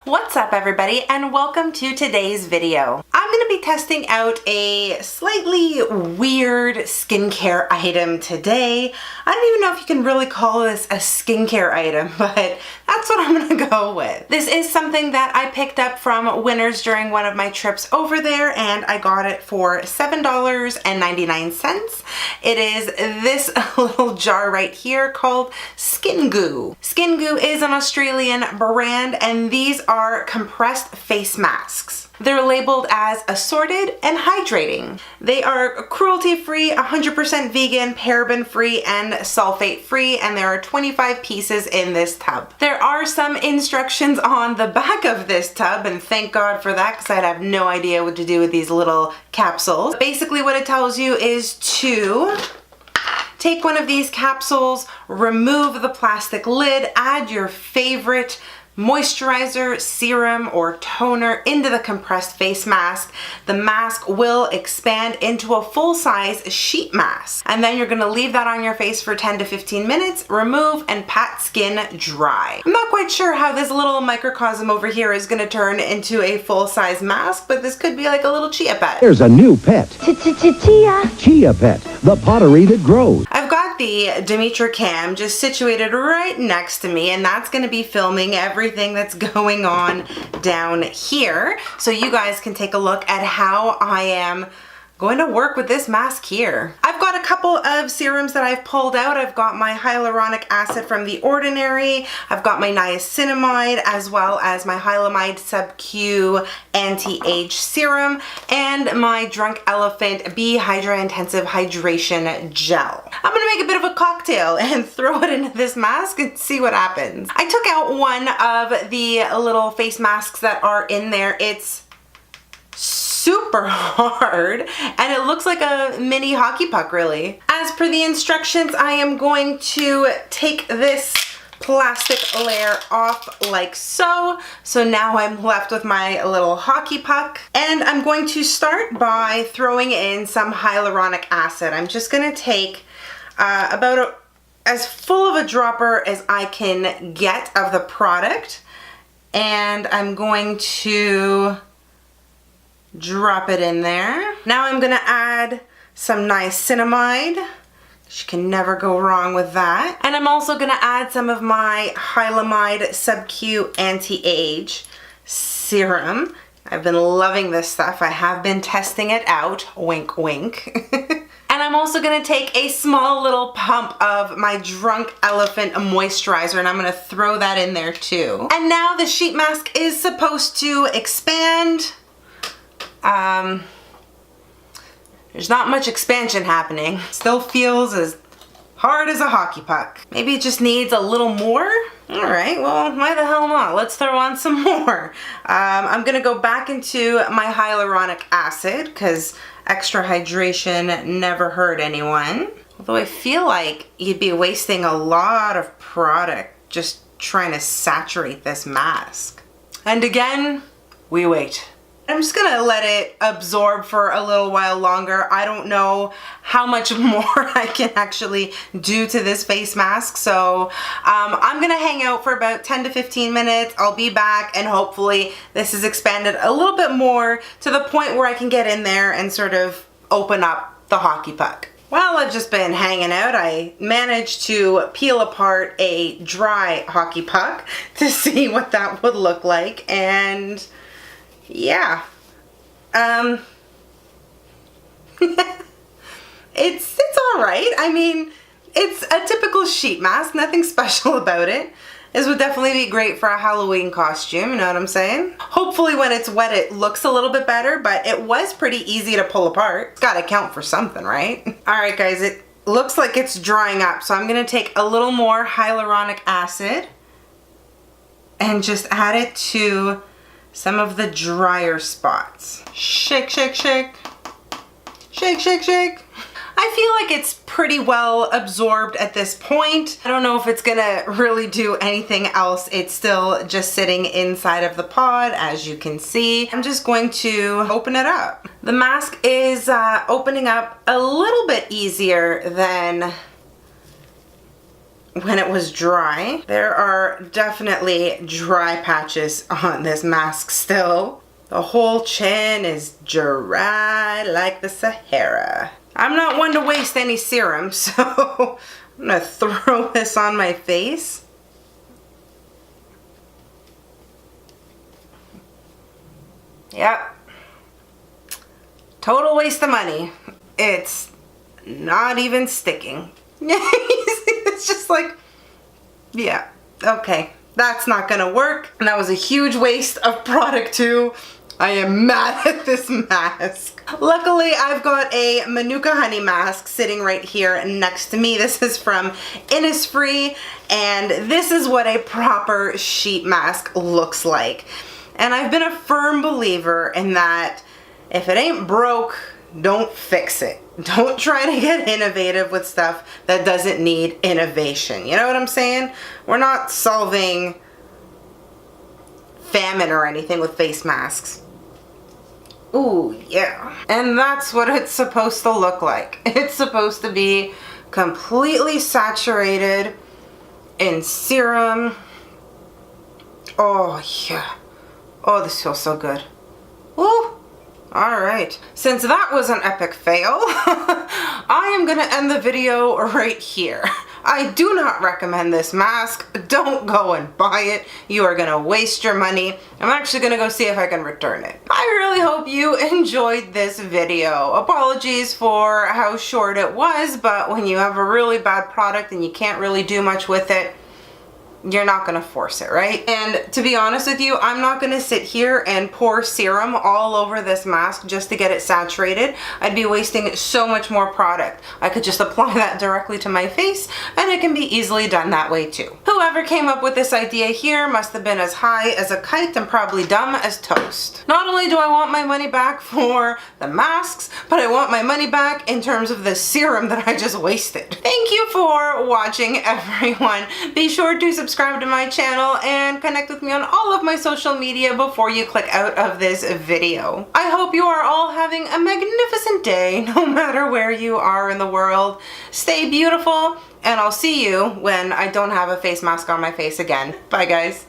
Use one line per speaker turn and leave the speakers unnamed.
What's up everybody, and welcome to today's video. I'm going to be testing out a slightly weird skincare item today. I don't even know if you can really call this a skincare item, but that's what I'm going to go with. This is something that I picked up from Winners during one of my trips over there, and I got it for $7.99. It is this little jar right here called Skin.goo. Skin.goo is an Australian brand, and these are compressed face masks. They're labeled as assorted and hydrating. They are cruelty-free, 100% vegan, paraben-free, and sulfate-free, and there are 25 pieces in this tub. There are some instructions on the back of this tub, and thank God for that, because I'd have no idea what to do with these little capsules. Basically what it tells you is to take one of these capsules, remove the plastic lid, add your favorite moisturizer, serum, or toner into the compressed face mask. The mask will expand into a full-size sheet mask. And then you're gonna leave that on your face for 10 to 15 minutes, remove, and pat skin dry. I'm not quite sure how this little microcosm over here is gonna turn into a full-size mask, but this could be like a little chia pet.
There's a new pet. Chia. Chia Pet, the pottery that grows.
I've got the Dimitra cam just situated right next to me, and that's gonna be filming everything that's going on down here, so you guys can take a look at how I am going to work with this mask here. I've got a couple of serums that I've pulled out. I've got my Hyaluronic Acid from The Ordinary, I've got my niacinamide, as well as my Hyaluronic Sub-Q Anti-Age Serum, and my Drunk Elephant Be Hydra Intensive Hydration Gel. I'm gonna make a bit of a cocktail and throw it into this mask and see what happens. I took out one of the little face masks that are in there. It's super hard, and it looks like a mini hockey puck, really. As per the instructions, I am going to take this plastic layer off like so. So now I'm left with my little hockey puck, and I'm going to start by throwing in some hyaluronic acid. I'm just gonna take as full of a dropper as I can get of the product, and I'm going to drop it in there. Now I'm gonna add some niacinamide. You can never go wrong with that. And I'm also gonna add some of my Hyaluronic Sub-Q Anti-Age Serum. I've been loving this stuff. I have been testing it out, wink wink. And I'm also gonna take a small little pump of my Drunk Elephant moisturizer, and I'm gonna throw that in there too. And now the sheet mask is supposed to expand. There's not much expansion happening. Still feels as hard as a hockey puck. Maybe it just needs a little more? All right, well, why the hell not? Let's throw on some more. I'm gonna go back into my hyaluronic acid, because extra hydration never hurt anyone. Although I feel like you'd be wasting a lot of product just trying to saturate this mask. And again, we wait. I'm just gonna let it absorb for a little while longer. I don't know how much more I can actually do to this face mask, so I'm gonna hang out for about 10 to 15 minutes. I'll be back, and hopefully this is expanded a little bit more to the point where I can get in there and sort of open up the hockey puck. While I've just been hanging out, I managed to peel apart a dry hockey puck to see what that would look like, and yeah, it's all right. I mean, it's a typical sheet mask, nothing special about it. This would definitely be great for a Halloween costume, you know what I'm saying? Hopefully when it's wet it looks a little bit better, but it was pretty easy to pull apart. It's gotta count for something, right? All right guys, it looks like it's drying up, so I'm gonna take a little more hyaluronic acid and just add it to some of the drier spots. Shake, shake, shake. Shake, shake, shake. I feel like it's pretty well absorbed at this point. I don't know if it's gonna really do anything else. It's still just sitting inside of the pod, as you can see. I'm just going to open it up. The mask is opening up a little bit easier than when it was dry. There are definitely dry patches on this mask still. The whole chin is dry like the Sahara. I'm not one to waste any serum, so I'm gonna throw this on my face. Yep. Total waste of money. It's not even sticking. It's just like, yeah, okay. That's not gonna work. And that was a huge waste of product too. I am mad at this mask. Luckily, I've got a Manuka honey mask sitting right here next to me. This is from Innisfree, and this is what a proper sheet mask looks like. And I've been a firm believer in that if it ain't broke, don't fix it. Don't try to get innovative with stuff that doesn't need innovation. You know what I'm saying? We're not solving famine or anything with face masks. Ooh, yeah. And that's what it's supposed to look like. It's supposed to be completely saturated in serum. Oh, yeah. Oh, this feels so good. Woo! Alright, since that was an epic fail, I am gonna end the video right here. I do not recommend this mask. Don't go and buy it. You are gonna waste your money. I'm actually gonna go see if I can return it. I really hope you enjoyed this video. Apologies for how short it was, but when you have a really bad product and you can't really do much with it, you're not gonna force it, right? And to be honest with you, I'm not gonna sit here and pour serum all over this mask just to get it saturated. I'd be wasting so much more product. I could just apply that directly to my face, and it can be easily done that way too. Whoever came up with this idea here must have been as high as a kite and probably dumb as toast. Not only do I want my money back for the masks, but I want my money back in terms of the serum that I just wasted. Thank you for watching, everyone. Be sure to subscribe to my channel and connect with me on all of my social media before you click out of this video. I hope you are all having a magnificent day, no matter where you are in the world. Stay beautiful, and I'll see you when I don't have a face mask on my face again. Bye, guys.